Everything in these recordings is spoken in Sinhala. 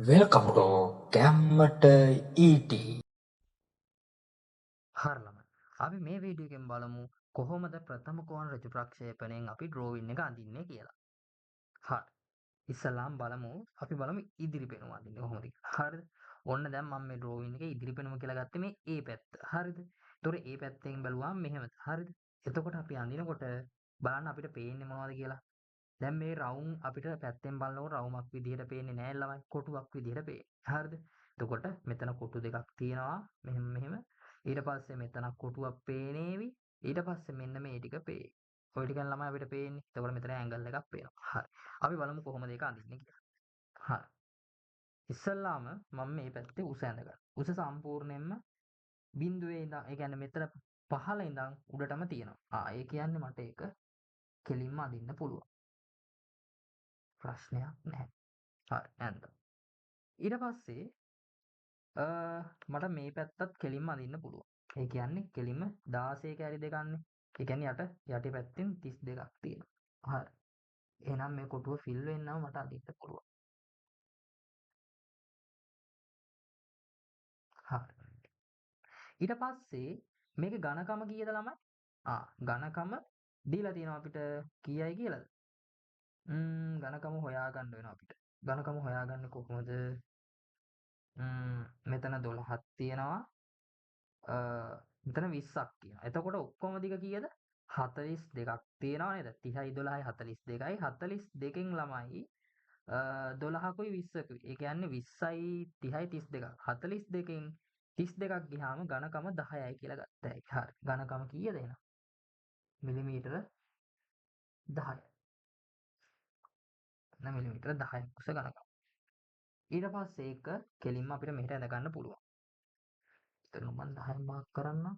Welcome to Gammat ET. හරලම අපි මේ වීඩියෝ එකෙන් බලමු කොහොමද ප්‍රථම කෝණ ඍජු ප්‍රක්ෂේපණයෙන් අපි ඩ්‍රෝවින් එක අඳින්නේ කියලා. හරි. ඉස්සලාම් අපි බලමු ඉදිරි පෙනුම අඳින්නේ කොහොමද කියලා. හරිද? ඔන්න දැන් මම මේ ඩ්‍රෝවින් එකේ ඉදිරි පෙනුම කියලා ගත්තේ මේ A පැත්ත. හරිද? ඒතොර A පැත්තෙන් බැලුවාම මෙහෙමද. හරිද? එතකොට අපි අඳිනකොට බලන්න අපිට පේන්නේ මොනවද කියලා. දැන් මේ රවුම් අපිට පැත්තෙන් බලනකොට රවුමක් විදිහට පේන්නේ නැහැ ළමයි කොටුවක් විදිහට පේන්නේ. හරිද? එතකොට මෙතන කොටු දෙකක් තියෙනවා මෙහෙම මෙහෙම. ඊට පස්සේ මෙතන කොටුවක් පේනේවි. ඊට පස්සේ මෙන්න මේ ටික පේයි. ඔය ටිකෙන් ළමයි අපිට පේන්නේ. එතකොට මෙතන ඇන්ගල් එකක් පේනවා. හරි. අපි බලමු කොහොමද ඒක අඳින්නේ කියලා. හරි. ඉස්සල්ලාම මම මේ පැත්තේ උස ඇඳගන්නවා. උස සම්පූර්ණයෙන්ම බිඳුවේ ඉඳන් ඒ කියන්නේ මෙතන පහළ ඉඳන් උඩටම තියෙනවා. ඒ කියන්නේ මට ඒක කෙලින්ම අඳින්න පුළුවන්. ප්‍රශ්නයක් නැහැ. හරි ඇන්දා. ඊට පස්සේ මට මේ පැත්තත් කෙලින්ම අදින්න පුළුවන්. ඒ කියන්නේ කෙලින්ම 16 කැරි දෙකන්නේ. ඒ කියන්නේ යටි පැත්තෙන් 32ක් තියෙනවා. හරි. එහෙනම් මේ කොටුව ෆිල් වෙන්නම මට අදින්න පුළුවන්. හරි. ඊට පස්සේ මේකේ ඝනකම කීයද ළමයි? ඝනකම දීලා තියෙනවා අපිට කීයයි කියලාද? ඝනකම හොයාගන්න වෙනවා අපිට. ඝනකම හොයාගන්නේ කොහොමද? මෙතන 12ක් තියෙනවා. මෙතන 20ක් තියෙනවා. එතකොට ඔක්කොම දිග කීයද? 42ක් තියෙනවා නේද? 30යි 12යි 42යි 42කින් ළමයි 12කුයි 20කුයි. ඒ කියන්නේ 20යි 30යි 32ක්. 42කින් 32ක් ගියාම ඝනකම 10යි කියලා ගත්තා හැකි. හරි. ඝනකම කීයද එහෙනම්? මිලිමීටර 10යි. මිලිමීටර 10ක් උස ඝනකම. ඊට පස්සේ ඒක කෙලින්ම අපිට මෙහෙට ඇඳ ගන්න පුළුවන්. එතන මම 10න් මාක් කරන්නම්.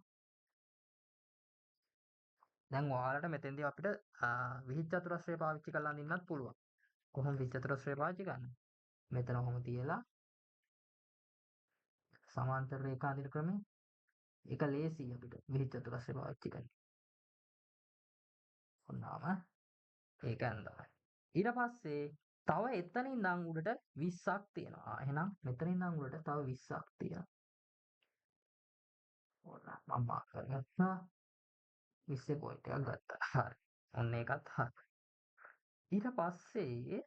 දැන් ඔයාලට මෙතෙන්දී අපිට විහිජ් චතුරස්‍රය පාවිච්චි කරලා අඳින්නත් පුළුවන්. කොහොමද විහිජ් චතුරස්‍රය පාවිච්චි කරන්නේ? මෙතන ඔහොම තියලා සමාන්තර රේඛා අඳින ක්‍රමය. ඒක ලේසියි අපිට විහිජ් චතුරස්‍රය පාවිච්චි කරන්න. ඔන්නාම ඒක ඇඳලා. ඊට පස්සේ තව එතනින් ඉඳන් උඩට 20ක් තියෙනවා. එහෙනම් මෙතනින් ඉඳන් උඩට තව 20ක් තියෙනවා. ඔන්න මම මාක් කරගත්තා. 20 පොයින්ට් එකක් ගත්තා. හරි. ඔන්න ඒකත් හරි. ඊට පස්සේ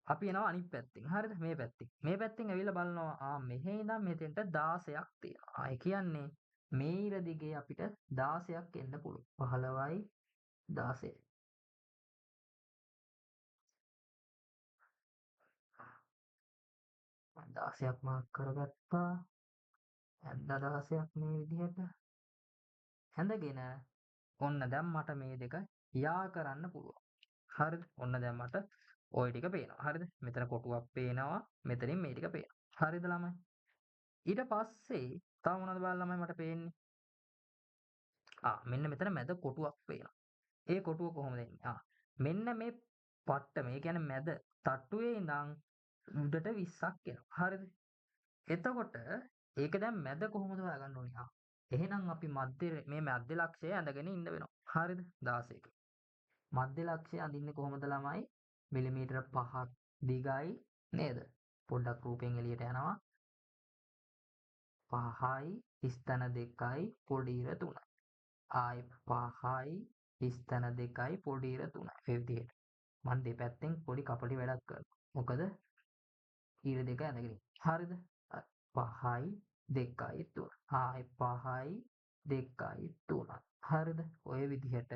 අපි එනවා අනිත් පැත්තෙන්. හරිද? මේ පැත්තෙන්. මේ පැත්තෙන් ඇවිල්ලා බලනවා මෙහෙ ඉඳන් මෙතෙන්ට 16ක් තියෙනවා. ඒ කියන්නේ මේ ඉර දිගේ අපිට 16ක් එන්න පුළුවන්. 15යි 16. 16ක් මාක් කරගත්තා. ඇඳ 16ක් මේ විදිහට. ඇඳගෙන ඔන්න දැන් මට මේ දෙක යා කරන්න පුළුවන්. හරිද? ඔන්න දැන් මට ওই ටික පේනවා. හරිද? මෙතන කොටුවක් පේනවා. මෙතනින් මේ ටික පේනවා. හරිද ළමයි? ඊට පස්සේ තව මොනවද බලන්න ළමයි මට පේන්නේ? මෙන්න මෙතන මැද කොටුවක් පේනවා. ඒ කොටුව කොහොමද එන්නේ? මෙන්න මේ පට්ටම ඒ කියන්නේ මැද තට්ටුවේ ඉඳන් උඩට 20ක් එනවා. හරිද? එතකොට ඒක දැන් මැද කොහොමද හොයාගන්න ඕනේ? එහෙනම් අපි මේ මධ්‍ය ලක්ෂය ඇඳගෙන ඉන්න වෙනවා. හරිද? 16ක. මධ්‍ය ලක්ෂය අඳින්නේ කොහොමද ළමයි? මිලිමීටර 5ක් දිගයි නේද? පොඩ්ඩක් රූපයෙන් එළියට යනවා. 5යි ස්තන 2යි පොඩි ඉර 3යි. ආයි 5යි ස්තන 2යි පොඩි ඉර 3යි. ඒ විදිහට. මම දෙපැත්තෙන් පොඩි කපටි වැඩක් කරනවා. මොකද ඉර දෙක ඇඳගෙන ඉන්න. හරිද? 5යි 2යි 3. ආයි 5යි 2යි 3යි. හරිද? ඔය විදිහට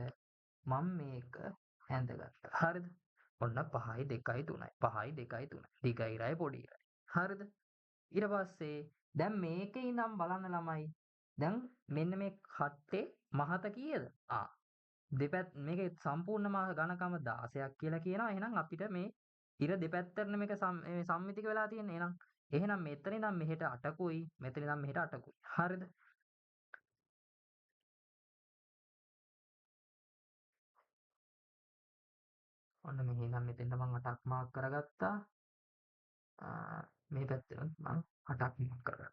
මම මේක ඇඳගත්තා. හරිද? ඔන්න 5යි 2යි 3යි. 5යි 2යි 3යි. දිග ඉරයි පොඩි ඉරයි. හරිද? ඊට පස්සේ දැන් මේකේ ඉඳන් බලන්න ළමයි. දැන් මෙන්න මේ කට්ටේ මහත කීයද? මේකේ සම්පූර්ණ ඝනකම 16ක් කියලා කියනවා. එහෙනම් අපිට මේ ඉර දෙපැත්තටම මේක සම්මිතික වෙලා තියෙන්නේ. එහෙනම් මෙතන ඉඳන් මෙහෙට 8කුයි මෙතන ඉඳන් මෙහෙට 8කුයි. හරිද? ඔන්න මෙහි ඉඳන් මෙතෙන්ට මම 8ක් මාක් කරගත්තා. මේ පැත්තෙන් මම 8ක් මාක් කරගත්තා.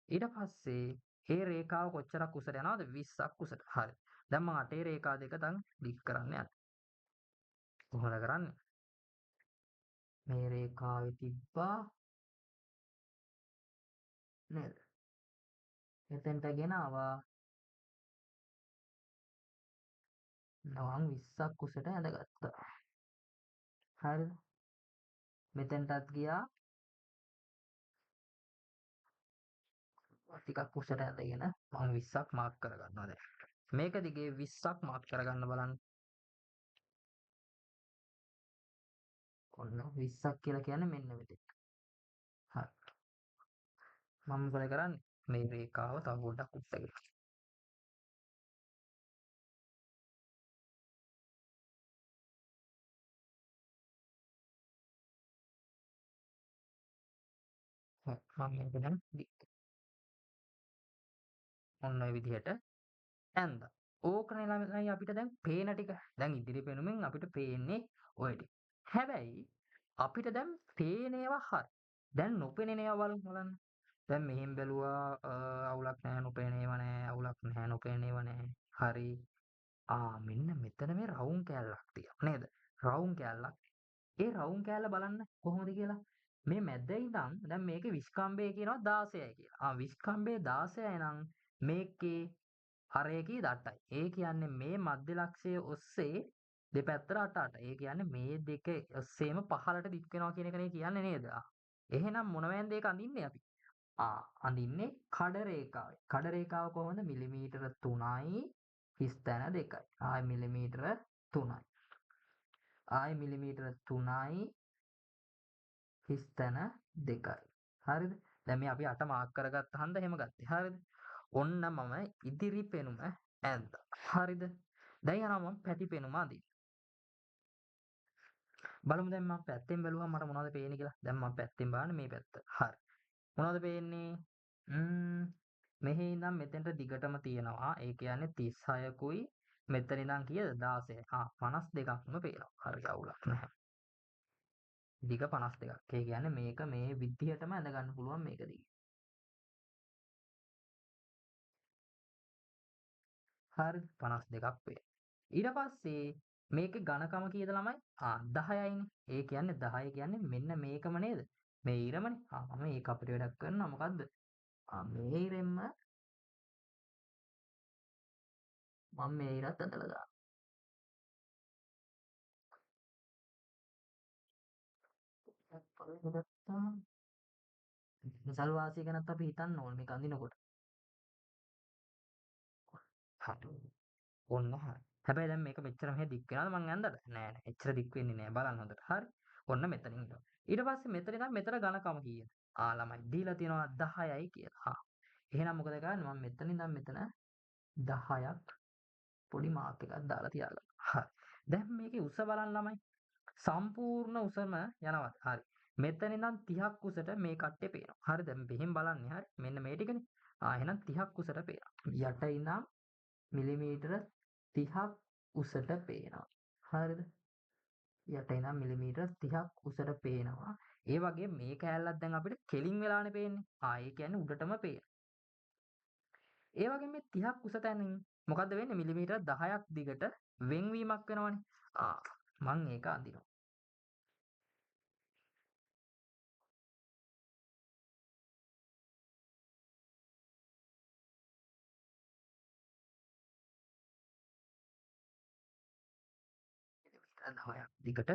ඊට පස්සේ මේ රේඛාව කොච්චරක් උසට යනවද? 20ක් උසට. හරි. දැන් මම 8 රේඛා දෙක දැන් ක්ලික් කරන්න යනවා. කොහොමද කරන්නේ? මේ රේඛාවේ තිබ්බා නේද? එතෙන්ට ගෙනාවා. නවම් 20ක් උසට ඇඳගත්තා. හරිද? මෙතෙන්ටත් ගියා ටිකක් උසට ඇඳගෙන මම 20ක් මාක් කරගන්නවා දැන්. මේක දිගේ 20ක් මාක් කරගන්න බලන්න. ඔන්න 20ක් කියලා කියන්නේ මෙන්න මෙතෙක්. හරි. මම මොකද කරන්නේ? මේ රේඛාව තව පොඩ්ඩක් උස්සගෙන. හරි. මම මේක දැන් ඔන්න ඔය විදිහට ඇන්දා. ඕකනේ ළමයි අපිට දැන් පේන ටික. දැන් ඉදිරි පෙනුමෙන් අපිට පේන්නේ ඔය ටික. හැබැයි අපිට දැන් පේන ඒවා හරි. දැන් නොපෙනෙන ඒවා බලන්න. දැන් මෙහෙන් බැලුවා අවුලක් නැහැ නොපෙනෙන ඒවා නැහැ. අවුලක් නැහැ නොපෙනෙන ඒවා නැහැ. හරි. මෙන්න මෙතන මේ රවුම් කෑල්ලක් තියෙනවා නේද? රවුම් කෑල්ලක්. ඒ රවුම් කෑල්ල බලන්න කොහොමද කියලා. මේ මැද ඉඳන් දැන් මේකේ විස්කම්භය කියනවා 16යි කියලා. විස්කම්භය 16යි නම් මේකේ හරයකී දට්ටයි. ඒ කියන්නේ මේ මධ්‍ය ලක්ෂය ඔස්සේ දෙපැත්තට 8 8. ඒ කියන්නේ මේ දෙක ඔස්සේම පහළට දික් වෙනවා කියන එකනේ කියන්නේ නේද? එහෙනම් මොන වෑන්ද ඒක අඳින්නේ අපි? අඳින්නේ කඩ රේඛාවයි. කඩ රේඛාව කොහොමද? මිලිමීටර 3යි හිස් තැන 2යි. මිලිමීටර 3යි. මිලිමීටර 3යි හිස් තැන 2යි. හරිද? දැන් මේ අපි 8 මාක් කරගත්ත හන්ද එහෙම ගත්තේ. හරිද? ඔන්න මම ඉදිරි පෙනුම ඇන්දා. හරිද? දැන් යනවා මම පැති පෙනුම අඳින්න. බලමු දැන් මම පැත්තෙන් බැලුවම මට මොනවද පේන්නේ කියලා. දැන් මම පැත්තෙන් බලන්නේ මේ පැත්ත. හරි. මොනවද පේන්නේ? මෙහි ඉඳන් මෙතෙන්ට දිගටම තියෙනවා. ඒ කියන්නේ 36කුයි මෙතන ඉඳන් කීයද? 16. 52ක්ම පේනවා. හරි අවුලක් නැහැ. දිග 52ක්. ඒ කියන්නේ මේක මේ විදිහටම ඇඳ ගන්න පුළුවන් මේක දිගේ. හරි 52ක් වේ. ඊට පස්සේ මේකේ ඝනකම කීයද ළමයි? 10යිනේ. ඒ කියන්නේ 10 කියන්නේ මෙන්න මේකම නේද? මේ ඊරමනේ. මම ඒක අපිට වැඩක් කරනවා මොකද්ද? මේ ඊරෙන්ම මම මේ ඊරත් ඇදලා දානවා. පළවෙනි ගත්තාම විසල් වාසිය ගැනත් අපි හිතන්න ඕනේ මේක අඳිනකොට. හරි. ඔන්න හරි. හැබැයි දැන් මේක මෙච්චර මෙහෙ දික් වෙනවද මං ඇඳලා? නෑ නෑ. එච්චර දික් වෙන්නේ නෑ. බලන්න හොඳට. හරි. ඔන්න මෙතනින් ඉඳලා. ඊට පස්සේ මෙතන ඉඳන් මෙතන ඝනකම කීයද? ළමයි දීලා තියෙනවා 10යි කියලා. එහෙනම් මොකද කරන්නේ? මම මෙතන ඉඳන් මෙතන 10ක් පොඩි මාක් එකක් දාලා තියාගන්න. හරි. දැන් මේකේ උස බලන්න ළමයි. සම්පූර්ණ උසම යනවාද? හරි. මෙතන ඉඳන් 30ක් උසට මේ කට්ටේ පේනවා. හරි. දැන් මෙහෙන් බලන්නේ. හරි. මෙන්න මේ ටිකනේ. එහෙනම් 30ක් උසට පේනවා. යට ඉඳන් මිලිමීටර 30ක් උසට පේනවා. හරිද? යට ඉඳන් මිලිමීටර 30ක් උසට පේනවා. ඒ වගේ මේ කෑල්ලක් දැන් අපිට කෙලින් වෙලානේ පේන්නේ. ඒ කියන්නේ උඩටම පේනවා. ඒ වගේ මේ 30ක් උස තැනින් මොකද්ද වෙන්නේ? මිලිමීටර 10ක් දිගට වෙන්වීමක් වෙනවනේ. මං ඒක අඳිනවා. මිලිමීටර 10ක් දිගට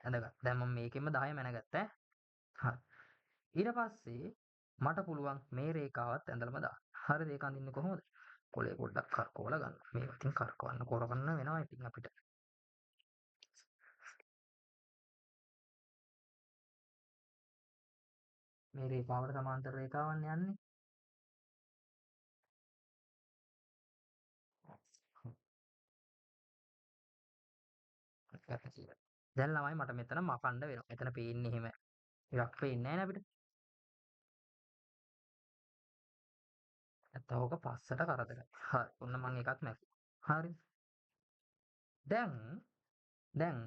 ඇඳගත්තා. දැන් මම මේකෙන්ම 10ම ඇනගත්තා. හරි. ඊට පස්සේ මට පුළුවන් මේ රේඛාවත් ඇඳලම දාන්න. හරිද? ඒක අඳින්නේ කොහොමද? කොලේ පොඩ්ඩක් කරකවලා ගන්න. මේවා ඉතින් කරකවන්න වෙනවා ඉතින් අපිට. මේ රේඛාවට සමාන්තර රේඛාවන් යන්නේ. දැන් ළමයි මට මෙතන මකන්න වෙනවා. මෙතන පේන්නේ එහෙම එකක් පේන්නේ නැහැ නේ අපිට. නැත්තම් ඕක පස්සට කරදරයි. හරි. ඔන්න මම එකක් මැකුවා. හරි. දැන් දැන්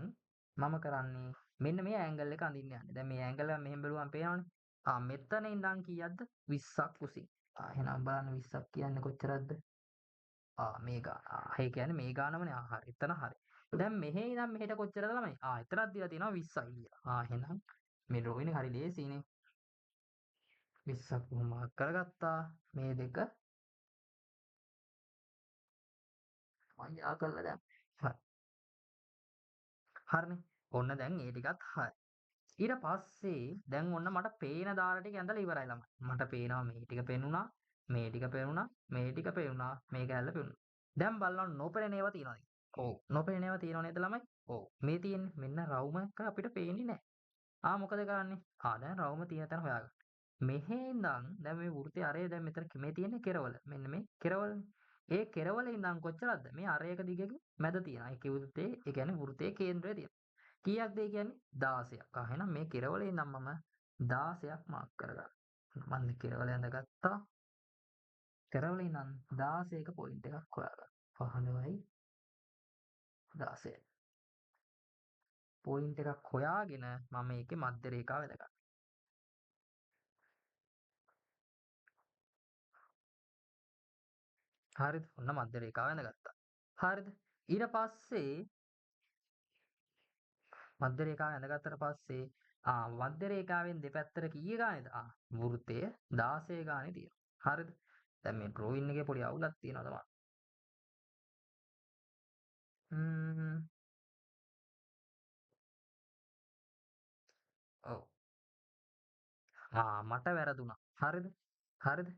මම කරන්නේ මෙන්න මේ ඇන්ගල් එක අඳින්න යන්නේ. දැන් මේ ඇන්ගල් එක මෙහෙම බැලුවම පේනවනේ. මෙතන ඉඳන් කීයක්ද? 20ක් උසින්. එහෙනම් බලන්න 20ක් කියන්නේ කොච්චරක්ද? මේ ගාන. ඒ කියන්නේ මේ ගානමනේ. හරි. එතන හරි. දැන් මෙහෙ ඉඳන් මෙහෙට කොච්චරද ළමයි? එතරම් දීලා තියෙනවා 20යි කියලා. එහෙනම් මේ ඩ්‍රොයින් එක හරි ලේසියිනේ. 20ක් මාක් කරගත්තා. මේ දෙක මම යා කරලා දැන් හරි. හරිනේ. ඔන්න දැන් ඒ ටිකත් හරි. ඊට පස්සේ දැන් ඔන්න මට පේන දාර ටික ඇඳලා ඉවරයි ළමයි. මට පේනවා මේ ටික පෙනුණා, මේ ටික පෙනුණා, මේ ටික පෙනුණා, මේ කැල්ල පෙනුණා. දැන් බලන්න නොපෙනෙන ඒවා තියෙනවද? ඔව්. නොපෙනෙන ඒවා තියෙනව නේද ළමයි? ඔව්. මේ තියෙන්නේ මෙන්න රවුම එක අපිට පේන්නේ නැහැ. මොකද කරන්නේ? දැන් රවුම තියෙන තැන හොයාගන්න. මෙහෙ ඉඳන් දැන් මේ වෘත්තයේ අරේ දැන් මෙතන මේ තියෙන්නේ කෙරවල. මෙන්න මේ කෙරවලනේ. ඒ කෙරවල ඉඳන් කොච්චරද? මේ අරයක දිගක මැද තියෙනවා. ඒ වෘත්තයේ ඒ කියන්නේ වෘත්තයේ කේන්ද්‍රය තියෙනවා. කීයක්ද ඒ කියන්නේ? 16ක්. එහෙනම් මේ කෙරවලේ ඉඳන් මම 16ක් මාක් කරගන්නවා. මම කෙරවල ඇඳගත්තා. කෙරවලේ ඉඳන් 16ක පොයින්ට් එකක් හොයාගන්න. 15යි 16. පොයින්ට් එකක් හොයාගෙන මම මේකේ මධ්‍ය රේඛාව වැදගන්න. හරිද? ඔන්න මධ්‍ය රේඛාව වැඳගත්තා. හරිද? ඊට පස්සේ මධ්‍ය රේඛාව ඇඳගත්තට පස්සේ මධ්‍ය රේඛාවෙන් දෙපැත්තට කීය ගානේද? වෘත්තය 16 ගානේ තියෙනවා. හරිද? දැන් මේ ඩ්‍රොයින් එකේ පොඩි අවුලක් තියෙනවා තමයි. ම්ම් ඔව්. මට වැරදුනා. හරිද? හරිද?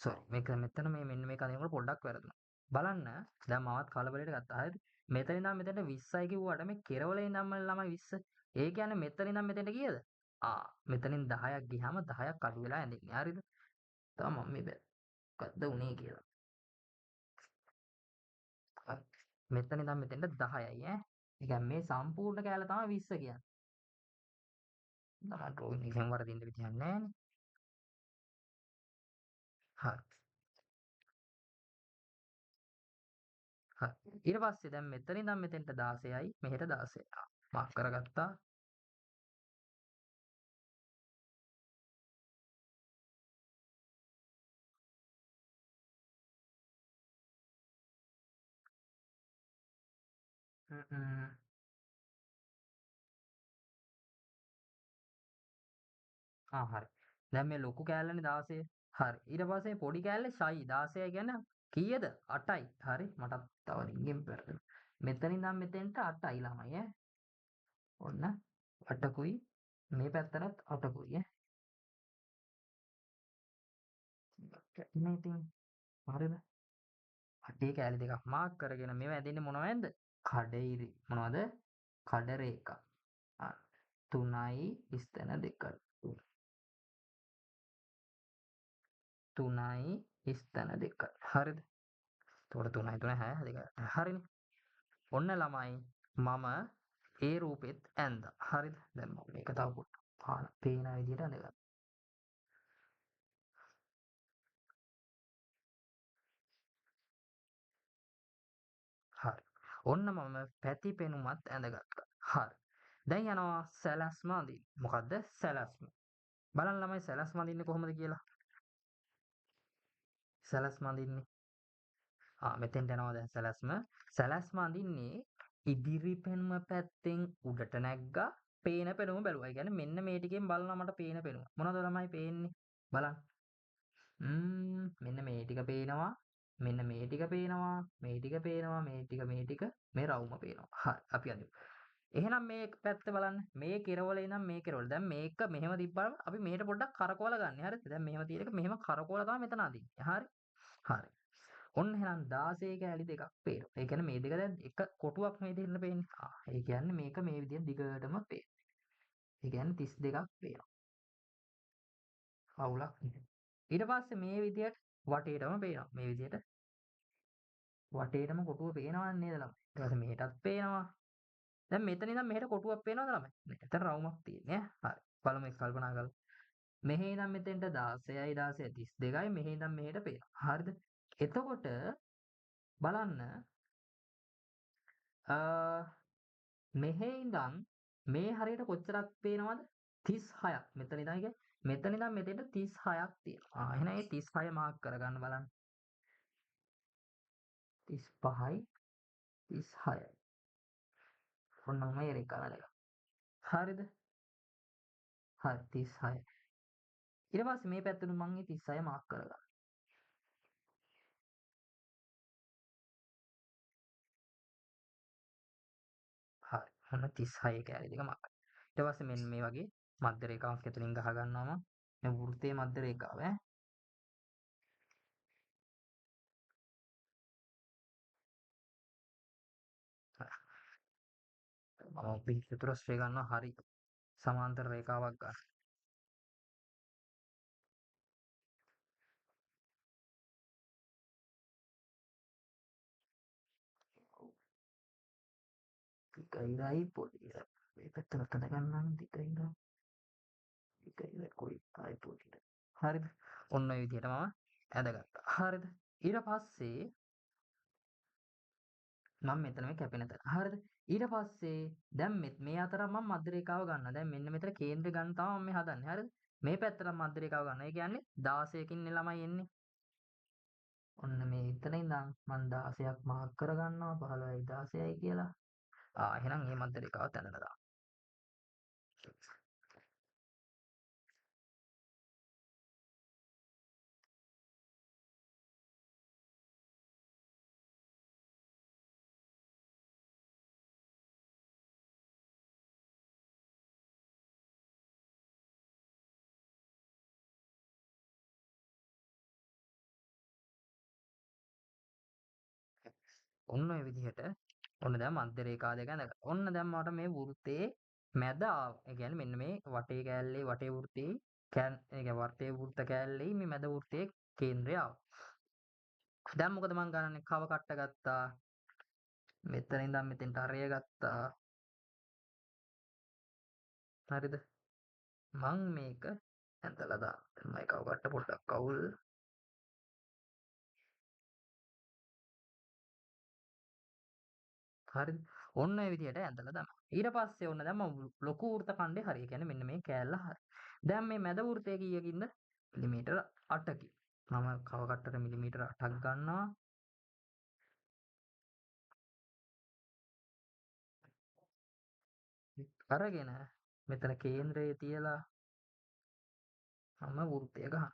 සෝරි. මේක මෙතන මේ මෙන්න මේක අදිනකොට පොඩ්ඩක් වැරදුනා. බලන්න දැන් මමත් කලබලයට ගත්තා. හරිද? මෙතන ඉඳන් මෙතනට 20යි කිව්වට මේ කෙරවලේ ඉඳන්ම ළමයි 20. ඒ කියන්නේ මෙතන ඉඳන් මෙතනට කීයද? මෙතනින් 10ක් ගියාම 10ක් අඩු වෙලා ඇඳෙන්නේ. හරිද? තමයි මම මේ මොකද්ද උනේ කියලා. හරි. මෙතන ඉඳන් මෙතෙන්ට 10යි ඈ. ඒ කියන්නේ මේ සම්පූර්ණ කෑල්ල තමයි 20 කියන්නේ. මම ඩ්‍රොයින් එකෙන් වරදින්න විදියක් නැහැ නේ. හරි. හරි. ඊට පස්සේ දැන් මෙතන ඉඳන් මෙතෙන්ට 16යි මෙහෙට 16යි. මාක් කරගත්තා. හ්ම් හ්ම්. හරි. දැන් මේ ලොකු කෑල්ලනේ 16. හරි. ඊට පස්සේ පොඩි කෑල්ලේ ෂයි 16 කියන්නේ කීයද? 8යි. හරි. මටත් තව රින්ගෙන් පෙරදුනා. මෙතන ඉඳන් මෙතෙන්ට 8යි ළමයි ඈ. ඔන්න 8කුයි මේ පැත්තටත් 8කුයි ඈ. මේ ඉතින් හරිද? 8 කෑලි දෙකක් මාක් කරගෙන මේවා ඇදෙන්නේ මොනවෙන්ද? කඩිරි මොනවද? කඩ රේඛා. 3යි ස්තන 2යි. 3යි ස්තන 2යි. හරිද? එතකොට 3යි 3යි 6 2යි. හරිනේ. ඔන්න ළමයි මම ඒ රූපෙත් ඇඳා. හරිද? දැන් මම මේක තව පොඩ්ඩක් පේන විදිහට ඇඳගන්න. හරි. ඔන්න මම පැති පෙනුමත් ඇඳගත්තා. හරි. දැන් යනවා සැලැස්ම අඳින්න. මොකද්ද? සැලැස්ම. බලන්න ළමයි සැලැස්ම අඳින්නේ කොහොමද කියලා. සැලැස්ම අඳින්නේ මෙතෙන්ට යනවා දැන් සැලැස්ම. සැලැස්ම අඳින්නේ ඉදිරි පෙනුම පැත්තෙන් උඩට නැග්ගා පේන පෙනුම බැලුවා. ඒ කියන්නේ මෙන්න මේ ටිකෙන් බලනවා මට පේන පෙනුම. මොනවද ළමයි පේන්නේ? බලන්න. මෙන්න මේ ටික පේනවා. මෙන්න මේ ටික පේනවා. මේ ටික පේනවා. මේ ටික මේ ටික මේ රවුම පේනවා. හරි. අපි අඳිමු. එහෙනම් මේ පැත්ත බලන්න. මේ කෙරවල ඉඳන් මේ කෙරවල. දැන් මේක මෙහෙම තිබ්බම අපි මෙහෙට පොඩ්ඩක් කරකවලා ගන්න. හරිද? දැන් මෙහෙම තියෙන එක මෙහෙම කරකවලා තමයි මෙතන අඳින්නේ. හරි. හරි. ඔන්න එහෙනම් 16 කෑලි දෙකක් පේනවා. ඒ කියන්නේ මේ දෙක දැන් එක කොටුවක් මේ දෙන්න පේන්නේ. ඒ කියන්නේ මේක මේ විදිහට දිගටම පේනවා. ඒ කියන්නේ 32ක් පේනවා. අවුලක් නැහැ. ඊට පස්සේ මේ විදිහට වටේටම පේනවා. මේ විදිහට වටේටම කොටුව පේනවන්නේ නේද ළමයි? ඊට පස්සේ මෙහෙටත් පේනවා. දැන් මෙතන ඉඳන් මෙහෙට කොටුවක් පේනවද ළමයි? මෙතන රවුමක් තියෙන්නේ ඈ. හරි. බලමු ඒක කල්පනා කරලා. මෙහෙ ඉඳන් මෙතෙන්ට 16යි 16 32යි මෙහෙ ඉඳන් මෙහෙට පේනවා. හරිද? එතකොට බලන්න අ මෙහෙ ඉඳන් මේ හරියට කොච්චරක් පේනවද? 36ක්. මෙතන ඉඳන් කියන්නේ මෙතන ඉඳන් මෙතෙන්ට 36ක් තියෙනවා. එහෙනම් ඒ 36 මාර්ක් කරගන්න බලන්න. 35යි 36යි. ඔන්න මේ රේඛාව එක. හරිද? හරි 36. ඊට පස්සේ මේ පැත්තට මම මේ 36 මාක් කරගන්නවා. හරි. ඔන්න 36 කෑලි දෙක මාක් කරා. ඊට පස්සේ මෙන්න මේ වගේ මධ්‍ය රේඛාවක් එතනින් ගහ ගන්නවා මම. මේ වෘත්තයේ මධ්‍ය රේඛාව ඈ. මම පිටුරස්ත්‍රය ගන්නවා හරි සමාන්තර රේඛාවක් ගන්න. දිගයි පොඩි ඉරයි. මේ පැත්තට තද ගන්නම් දිගයි ඉරයි කොයි ආයි පොඩි ඉරයි. හරිද? ඔන්න ඔය විදිහට මම ඇඳගත්තා. හරිද? ඊට පස්සේ මම මෙතන මේ කැපෙන තැන. හරිද? ඊට පස්සේ දැන් මේ අතර මම මධ්‍ය රේඛාව ගන්නවා. දැන් මෙන්න මෙතන කේන්ද්‍රය ගන්න තමයි මම මේ හදන්නේ. හරිද? මේ පැත්තට මධ්‍ය රේඛාව ගන්නවා. ඒ කියන්නේ 16කින් නේ ළමයි එන්නේ. ඔන්න මේ එතන ඉඳන් මම 16ක් මාක් කරගන්නවා 15යි 16යි කියලා. එහෙනම් මේ මධ්‍ය රේඛාවත් ඇඳලා දාන්න. ඔන්න ඔය විදිහට ඔන්න දැන් මධ්‍ය රේඛා දෙක ඇඳගත්තා. ඔන්න දැන් මට මේ වෘත්තයේ මැද ආවා. ඒ කියන්නේ මෙන්න මේ වටේ කෑල්ලේ වටේ වෘත්තයේ ඒ කියන්නේ වටේ වෘත්ත කෑල්ලේ මේ මැද වෘත්තයේ කේන්ද්‍රය ආවා. දැන් මොකද මම ගන්නන්නේ? කව කට්ට ගත්තා. මෙතන ඉඳන් මෙතෙන්ට අරය ගත්තා. හරිද? මං මේක ඇඳලා දාන්න. මම කව කට්ට පොඩ්ඩක් අවුල්. හරිද? ඔන්න ඔය විදිහට ඇඳලා දානවා. ඊට පස්සේ ඔන්න දැන් මම ලොකු වෘත්ත ඛණ්ඩේ හරිය. කියන්නේ මෙන්න මේ කෑල්ල හරිය. දැන් මේ මැද වෘත්තය කීයකින්ද? මිලිමීටර 8කින්. මම කව කට්ටට මිලිමීටර 8ක් ගන්නවා. අරගෙන මෙතන කේන්ද්‍රයේ තියලා මම වෘත්තය ගහනවා.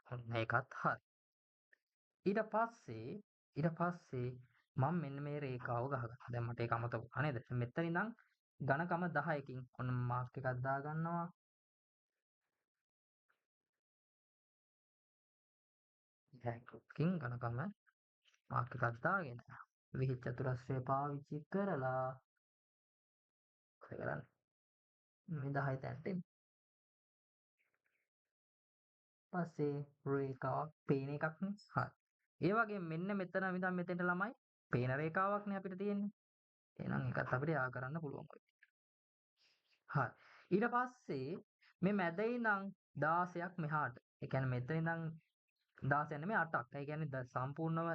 ඔන්න ඒකත් හරි. ඊට පස්සේ මම මෙන්න මේ රේඛාව ගහගන්නවා. දැන් මට ඒක අමතක වුණා නේද? මෙතන ඉඳන් ඝනකම 10කින් ඔන්න මාක් එකක් දා ගන්නවා. 10කින් ඝනකම මාක් එකක් දාගෙන විහිත් චතුරස්‍රය පාවිච්චි කරලා මොකද කරන්නේ? මේ 10 තැනට එන්න. පස්සේ රේඛාවක් පේන එකක් නේ. හරි. ඒ වගේ මෙන්න මෙතන ඉඳන් මෙතෙන්ට ළමයි පේන රේඛාවක්නේ අපිට තියෙන්නේ. එහෙනම් ඒකත් අපිට යා කරන්න පුළුවන්. හරි. ඊට පස්සේ මේ මැද ඉඳන් 16ක් මෙහාට. ඒ කියන්නේ මෙතන ඉඳන් 16 නෙමෙයි 8ක්. ඒ කියන්නේ සම්පූර්ණව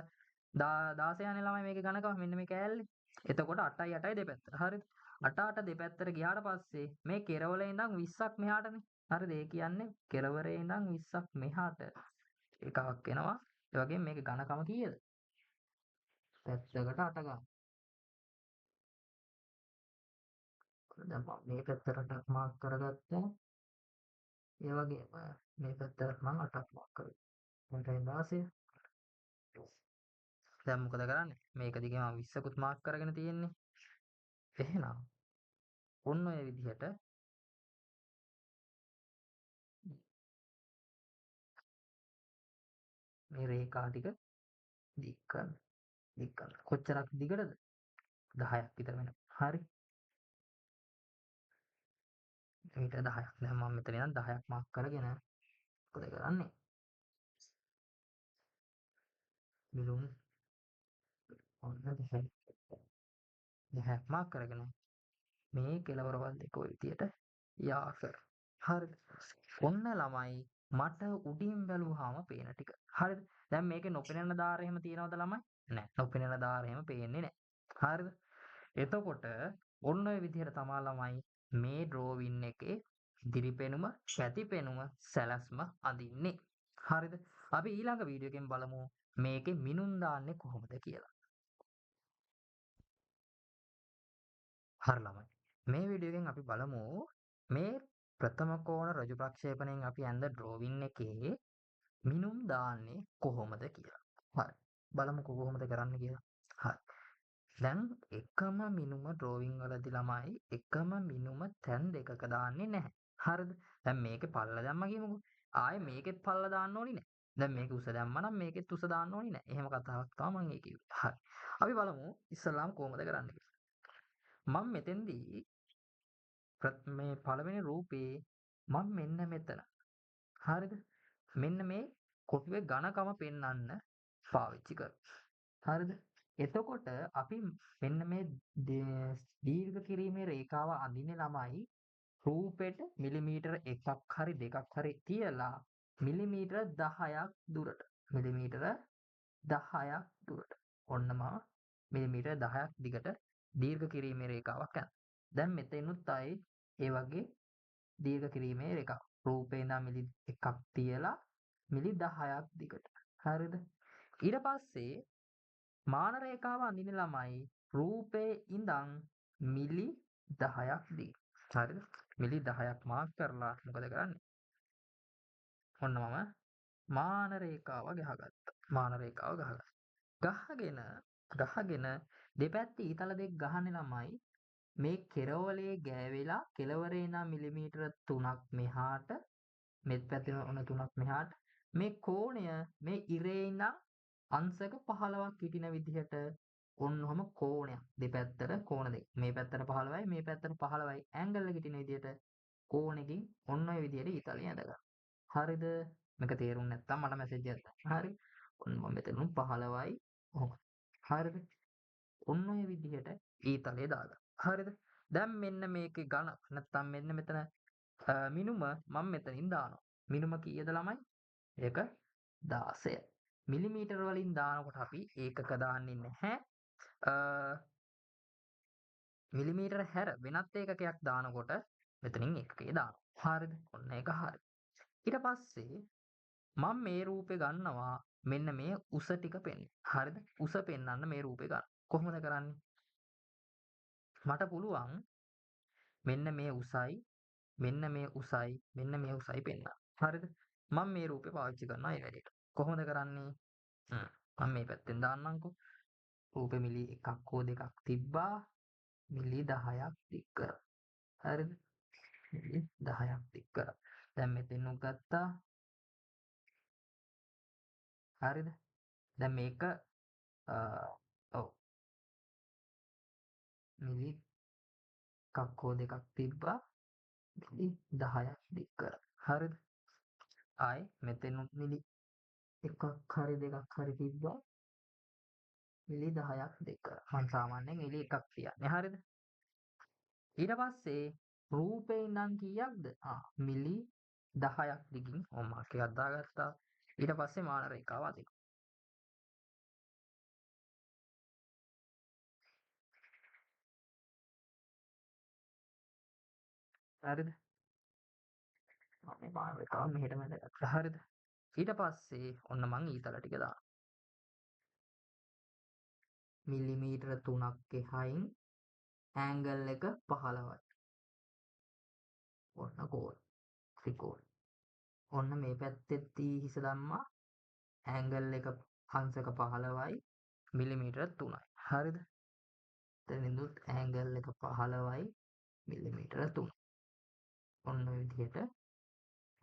16 නේ ළමයි මේකේ ඝනකම මෙන්න මේ කෑල්ලේ. එතකොට 8යි 8යි දෙපැත්තට. හරිද? 8 8 දෙපැත්තට ගියාට පස්සේ මේ කෙරවල ඉඳන් 20ක් මෙහාටනේ. හරිද? ඒ කියන්නේ කෙරවරේ ඉඳන් 20ක් මෙහාට එකක් එනවා. ඒ වගේම මේකේ ඝනකම කීයද? පැත්තකට 8 ගන්න. දැන් මම මේ පැත්තට 8ක් මාක් කරගත්තා. ඒ වගේම මේ පැත්තට මම 8ක් මාක් කරගත්තා. 8යි 16. දැන් මොකද කරන්නේ? මේක දිගේ මම 20කුත් මාක් කරගෙන තියෙන්නේ. එහෙනම් ඔන්න ඔය විදිහට මේ රේඛා ටික දික් කරන්න. දික් කරන්න. කොච්චරක් දිගටද? 10ක් විතර වෙනවා. හරි. ඊට 10ක්. දැන් මම මෙතන ඉඳන් 10ක් මාක් කරගෙන මොකද කරන්නේ? බිලුම් ඔන්න 10ක්. 10ක් මාක් කරගෙන මේ කෙලවරවල් දෙක ඔය විදියට යා කර. හරිද? ඔන්න ළමයි මට උඩින් බැලුවාම පේන ටික. හරිද? දැන් මේකේ නොපෙනෙන දාර එහෙම තියනවද ළමයි? නැහැ. නොපෙනෙන දාර එහෙම පේන්නේ නැහැ. හරිද? එතකොට ඔන්න ඔය විදිහට තමා ළමයි මේ ඩ්‍රෝවින් එකේ ඉදිරි පෙනුම, පැති පෙනුම, සැලැස්ම අඳින්නේ. හරිද? අපි ඊළඟ වීඩියෝ එකෙන් බලමු මේකේ මිනුම් දාන්නේ කොහොමද කියලා. හරි ළමයි. මේ වීඩියෝ එකෙන් අපි බලමු මේ ප්‍රථම කෝණ ඍජු ප්‍රක්ෂේපණයෙන් අපි ඇඳ ඩ්‍රෝවින් එකේ මිනුම් දාන්නේ කොහොමද කියලා. හරි. බලමුකෝ කොහොමද කරන්න කියලා. හරි. දැන් එකම මිනුම ඩ්‍රෝවින් වලදී ළමයි එකම මිනුම තැන් දෙකක දාන්නේ නැහැ. හරිද? දැන් මේකේ පල්ල දැම්මා කියමුකෝ. ආයේ මේකෙත් පල්ල දාන්න ඕනි නැහැ. දැන් මේක උස දැම්මා නම් මේකෙත් උස දාන්න ඕනි නැහැ. එහෙම කතාවක් තමයි මම කිව්වේ. හරි. අපි බලමු ඉස්සල්ලාම කොහොමද කරන්න කියලා. මම මෙතෙන්දී මේ පළවෙනි රූපේ මම මෙන්න මෙතන. හරිද? මෙන්න මේ කොටුවේ ඝනකම පෙන්වන්න පාවිච්චි කරනවා. හරිද? එතකොට අපි මෙන්න මේ දීර්ඝ කිරීමේ රේඛාව අඳින්නේ ළමයි රූපෙට මිලිමීටර 1ක් හරි 2ක් හරි තියලා මිලිමීටර 10ක් දුරට මිලිමීටර 10ක් දුරට ඔන්න මම මිලිමීටර 10ක් දිගට දීර්ඝ කිරීමේ රේඛාවක් යනවා. දැන් මෙතෙනුත් ආයේ ඒ වගේ දීර්ඝ කිරීමේ රේඛාව. රූපේ ඉඳන් මිලි 1ක් තියලා මිලි 10ක් දිගට. හරිද? ඊට පස්සේ මාන රේඛාව අඳින ළමයි රූපේ ඉඳන් මිලි 10ක් දිග. හරිද? මිලි 10ක් මාක් කරලා මොකද කරන්නේ? ඔන්න මම මාන රේඛාව ගහගත්තා. මාන රේඛාව ගහගෙන දෙපැත්තේ ඊතල දෙක ගහන්නේ ළමයි මේ කෙරවලේ ගෑවිලා කෙළවරේ ඉඳන් මිලිමීටර 3ක් මෙහාට මෙත් පැත්තේ ඔන්න 3ක් මෙහාට මේ කෝණය මේ ඉරේ ඉඳන් අංශක 15ක් හිටින විදිහට ඔන්නෝම කෝණයක් දෙපැත්තට කෝණ දෙක මේ පැත්තට 15යි මේ පැත්තට 15යි ඇන්ගල් එක හිටින විදිහට කෝණකින් ඔන්න ඔය විදිහට ඊතලය ඇඳගන්න. හරිද? මේක තේරුම් නැත්නම් මට මැසේජ් එකක් දාන්න. හරි. ඔන්න මම මෙතන 15යි ඔහොම. හරිද? ඔන්න ඔය විදිහට ඊතලය දාගන්න. හරිද? දැන් මෙන්න මේකේ ඝන නැත්නම් මෙන්න මෙතන මිනුම මම මෙතනින් දානවා. මිනුම කීයද ළමයි? ඒක 16යි. මිලිමීටර වලින් දානකොට අපි ඒකක දාන්නේ නැහැ. මිලිමීටර හැර වෙනත් ඒකකයක් දානකොට මෙතනින් ඒකකය දානවා. හරිද? ඔන්න ඒක හරි. ඊට පස්සේ මම මේ රූපේ ගන්නවා මෙන්න මේ උස ටික පෙන්න. හරිද? උස පෙන්වන්න මේ රූපේ ගන්න. කොහොමද කරන්නේ? මට පුළුවන් මෙන්න මේ උසයි මෙන්න මේ උසයි මෙන්න මේ උසයි පෙන්වන්න. හරිද? මම මේ රූපේ පාවිච්චි කරනවා ඒ වැඩේට. කොහොමද කරන්නේ? මම මේ පැත්තෙන් දාන්නම්කෝ. රූපෙ මිලි 1ක් හෝ 2ක් තිබ්බා මිලි 10ක් දික් කරා. හරිද? මිලි 10ක් දික් කරා. දැන් මෙතෙන් උත් ගත්තා. හරිද? දැන් මේක ඔව් මිලි 1ක් හෝ 2ක් තිබ්බා මිලි 10ක් දික් කරා. හරිද? ආයි මෙතෙන් උත් මිලි 1ක් හරි 2ක් හරි තිබ්බා මිලි 10ක් දික් කරා. මම සාමාන්‍යයෙන් මිලි 1ක් තියන්නේ. හරිද? ඊට පස්සේ රූපේ ඉඳන් කීයක්ද? මිලි 10ක් දිගින් මාක් එකක් දාගත්තා. ඊට පස්සේ මාන රේඛාව අදිනවා. හරිද? මම මේ මාන රේඛාව මෙහෙටම ඇඳගත්තා. හරිද? ඊට පස්සේ ඔන්න මං ඊතල ටික දානවා. මිලිමීටර 3ක් එහයින් ඇන්ගල් එක 15යි. ඔන්න කෝණ ත්‍රිකෝණ. ඔන්න මේ පැත්තෙත් හිස දැම්මා ඇන්ගල් එක අංශක 15යි මිලිමීටර 3යි. හරිද? එතනින්දුත් ඇන්ගල් එක 15යි මිලිමීටර 3යි. ඔන්න ඔය විදිහට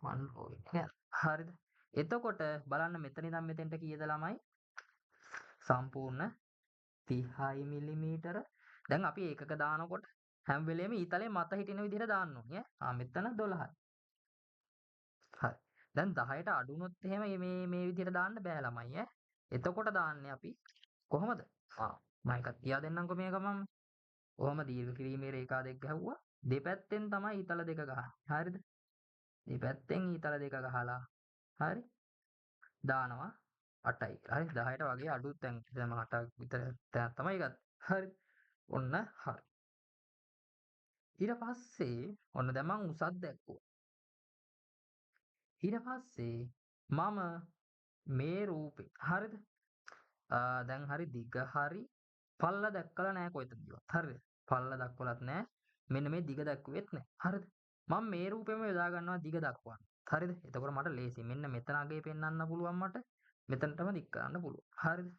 මන් රෝවින් එක යනවා. හරිද? එතකොට බලන්න මෙතන ඉඳන් මෙතෙන්ට කීයද ළමයි? සම්පූර්ණ 30යි මිලිමීටර. දැන් අපි ඒකක දානකොට හැම වෙලේම ඊතලයේ මත හිටින විදිහට දාන්න ඕනේ ඈ. මෙතන 12යි. හරි. දැන් 10ට අඩු වුණොත් එහෙම මේ විදිහට දාන්න බෑ ළමයි ඈ. එතකොට දාන්නේ අපි කොහොමද? මම එකක් කියා දෙන්නම්කෝ මේක මම. කොහොම දීර්ඝ කිරීමේ රේඛා දෙක ගැහුවා. දෙපැත්තෙන් තමයි ඊතල දෙක ගහන්නේ. හරිද? දෙපැත්තෙන් ඊතල දෙක ගහලා හරි දානවා 8යි. හරි 10ට වගේ අඩු තැන් දැන් 8ක් විතර තැනක් තමයි ගත්තේ. හරි. ඔන්න හරි. ඊට පස්සේ ඔන්න දැන් මං උසක් දැක්කුවා. ඊට පස්සේ මම මේ රූපේ. හරිද? දැන් හරි දිග හරි පල්ල දැක්කලා නැහැ කොහෙතනදවත්. හරිද? පල්ල දක්වලත් නැහැ. මෙන්න මේ දිග දැක්ුවෙත් නැහැ. හරිද? මම මේ රූපෙම යොදා ගන්නවා දිග දක්වන්න. හරිද? එතකොට මට ලේසි. මෙන්න මෙතන අගේ පෙන්වන්න පුළුවන් මට. මෙතනටම දික් කරන්න පුළුවන්. හරිද?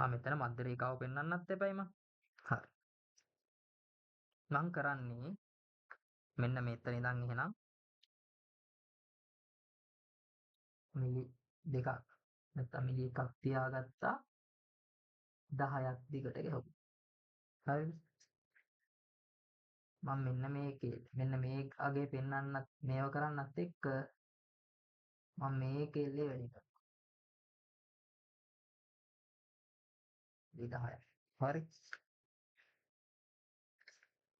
මෙතන මධ්‍ය රේඛාව පෙන්වන්නත් එපයි මං. හරි. මං කරන්නේ මෙන්න මෙතන ඉඳන් එහෙනම් මිලි දෙකක් නැත්නම් මිලි එකක් තියාගත්තා 10ක් දිගට ගෙහුවා. හරිද? මම මෙන්න මේකේ මෙන්න මේ අගේ පෙන්වන්නත් මේව කරන්නත් එක්ක මම මේ කෙල්ලේ වැඩි කරනවා. 10යි. හරි.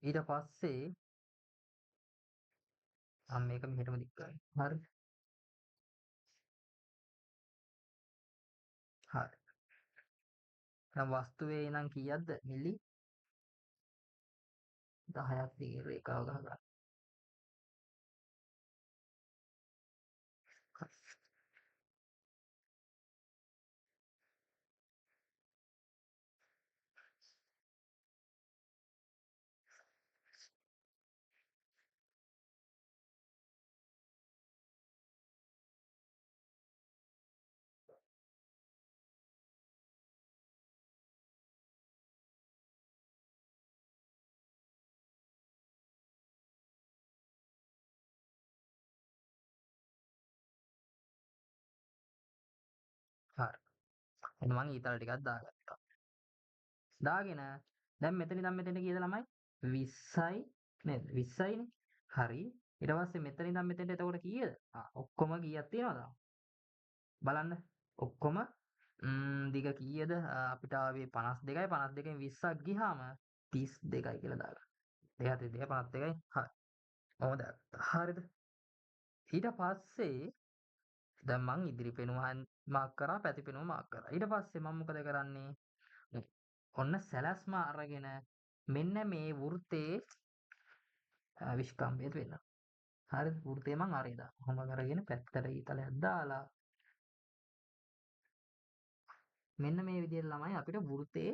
ඊට පස්සේ මම මේක මෙහෙටම දික් කරනවා. හරි. හරි. දැන් වස්තුවේ ඉඳන් කීයක්ද? මිලි 10ක් දිගේ රේඛාව ගහගන්න. හරි. එහෙනම් මම ඊතල ටිකක් දාගත්තා. දාගෙන දැන් මෙතන ඉඳන් මෙතෙන්ට කීයද ළමයි? 20යි නේද? 20යිනේ. හරි. ඊට පස්සේ මෙතන ඉඳන් මෙතෙන්ට එතකොට කීයද? ඔක්කොම කීයක් තියෙනවද? බලන්න. ඔක්කොම දිග කීයද? අපිට ආවේ 52යි 52න් 20ක් ගියාම 32යි කියලා දාගන්න. 2 2 52යි. හරි. ඔහොම දාගත්තා. හරිද? ඊට පස්සේ දැන් මං ඉදිරි පෙනුම මාක් කරා පැති පෙනුම මාක් කරා. ඊට පස්සේ මම මොකද කරන්නේ? ඔන්න සැලැස්ම අරගෙන මෙන්න මේ වෘත්තයේ විශ්කම්භය වෙනවා. හරිද? වෘත්තේ මං අරේ දානවා. කොහොම කරගෙන පැත්තට ඊතලයක් දාලා මෙන්න මේ විදිහට ළමයි අපිට වෘත්තේ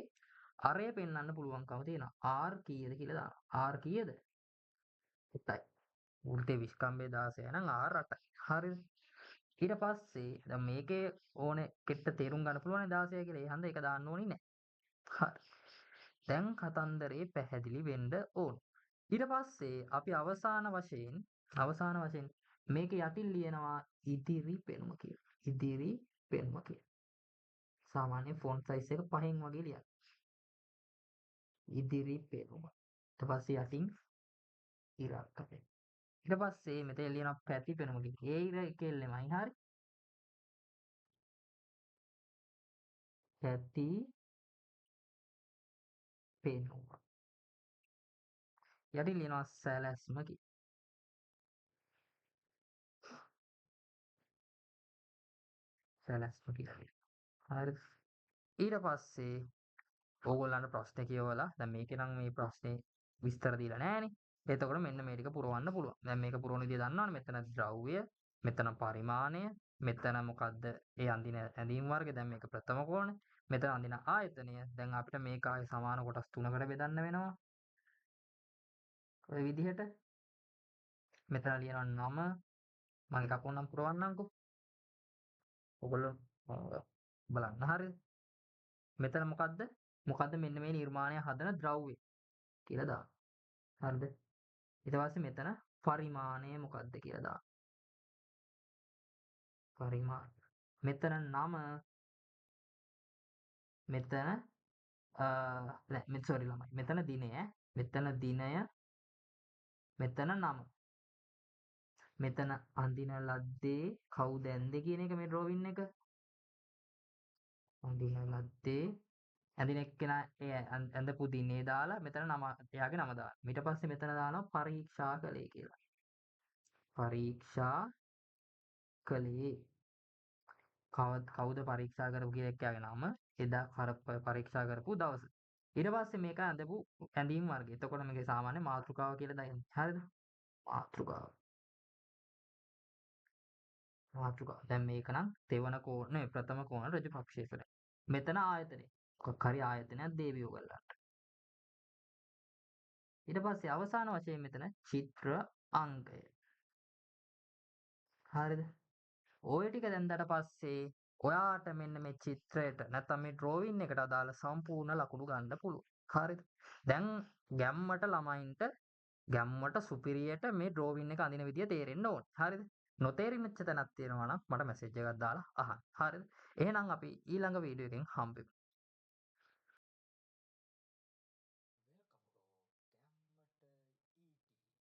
අරය පෙන්වන්න පුළුවන්කම තියෙනවා. R කීයද කියලා දානවා. R කීයද? 8යි. වෘත්තේ විශ්කම්භය 16 නම් R 8යි. හරිද? ඊට පස්සේ දැන් මේකේ ඕනේ කෙට්ට තේරුම් ගන්න පුළුවන් 16 කියලා. ඒ හන්ද ඒක දාන්න ඕනේ නැහැ. හරි. දැන් කතන්දරේ පැහැදිලි වෙන්න ඕන. ඊට පස්සේ අපි අවසාන වශයෙන් මේක යටින් ලියනවා ඉදිරි පෙනුම කියලා. ඉදිරි පෙනුම කියලා. සාමාන්‍ය ෆොන්ට් සයිස් එක 5න් වගේ ලියන්න. ඉදිරි පෙනුම. ඊට පස්සේ යටින් ඉරක් අපේ. ඊට පස්සේ මෙතන ලියනවා පැති පෙනුම කියලා. ඒ ඉර කෙල්ලෙමයි හරි. පැති පෙනුම. යටින් ලියනවා සැලැස්ම කියලා. සැලැස්ම කියලා. හරිද? ඊට පස්සේ ඕගොල්ලන්ට ප්‍රශ්නේ කියවලා දැන් මේකේ නම් මේ ප්‍රශ්නේ විස්තර දීලා නැහනේ. එතකොට මෙන්න මේ ටික පුරවන්න පුළුවන්. දැන් මේක පුරවන විදිය දන්නවනේ. මෙතන ද්‍රව්‍ය, මෙතන පරිමාණය, මෙතන මොකද්ද? ඒ අඳින ඇඳීම් වර්ගය. දැන් මේක ප්‍රථම කෝණය. මෙතන අඳින ආයතනය. දැන් අපිට මේක ආයේ සමාන කොටස් තුනකට බෙදන්න වෙනවා. ඔය විදිහට මෙතන ලියනවා නම. මම එකක් ඕනම් පුරවන්නම්කෝ. ඔයගොල්ලෝ බලන්න හරියද? මෙතන මොකද්ද? මොකද්ද මෙන්න මේ නිර්මාණය හදන ද්‍රව්‍ය කියලා දාන්න. හරිද? ඊට පස්සේ මෙතන පරිමාණය මොකක්ද කියලා දාන්න. පරිමාණ. මෙතන නම මෙතන නෑ සෝරි ළමයි. මෙතන දිනය මෙතන දිනය මෙතන නම. මෙතන අඳින ලද්දේ කවුද ඇන්දේ කියන එක මේ ඩ්‍රොවින් එක. අඳින ලද්දේ ඇඳින එක්කෙනා ඒ ඇඳපු දිනේ දාලා මෙතන නම එයාගේ නම දාන්න. ඊට පස්සේ මෙතන දානවා පරීක්ෂා කළේ කියලා. පරීක්ෂා කළේ කවුද පරීක්ෂා කරපු කියලා එක්කයාගේ නම එදා පරීක්ෂා කරපු දවස. ඊට පස්සේ මේක ඇඳපු ඇඳීම් වර්ගය. එතකොට මේකේ සාමාන්‍ය මාතෘකාව කියලා දාන්නේ. හරිද? මාතෘකාව. මාතෘකාව. දැන් මේක නම් තෙවන කෝණ නෙවෙයි ප්‍රථම කෝණ ඍජු ප්‍රක්ෂේපණය. මෙතන ආයතනය. මොකක් හරි ආයතනයක් දේවියෝ ගල්ලන්න. ඊට පස්සේ අවසාන වශයෙන් මෙතන චිත්‍ර අංකය. හරිද? ඔය ටික දැන්දට පස්සේ ඔයාට මෙන්න මේ චිත්‍රයට නැත්නම් මේ ඩ්‍රෝවින් එකට අදාළ සම්පූර්ණ ලකුණු ගන්න පුළුවන්. හරිද? දැන් ගැම්මට ළමයින්ට ගැම්මට සුපිරියට මේ ඩ්‍රෝවින් එක අඳින විදිය තේරෙන්න ඕනේ. හරිද? නොතේරෙච්ච තැනක් තියෙනවා නම් මට මැසේජ් එකක් දාලා අහන්න. හරිද? එහෙනම් අපි ඊළඟ වීඩියෝ එකෙන් හම්බෙමු.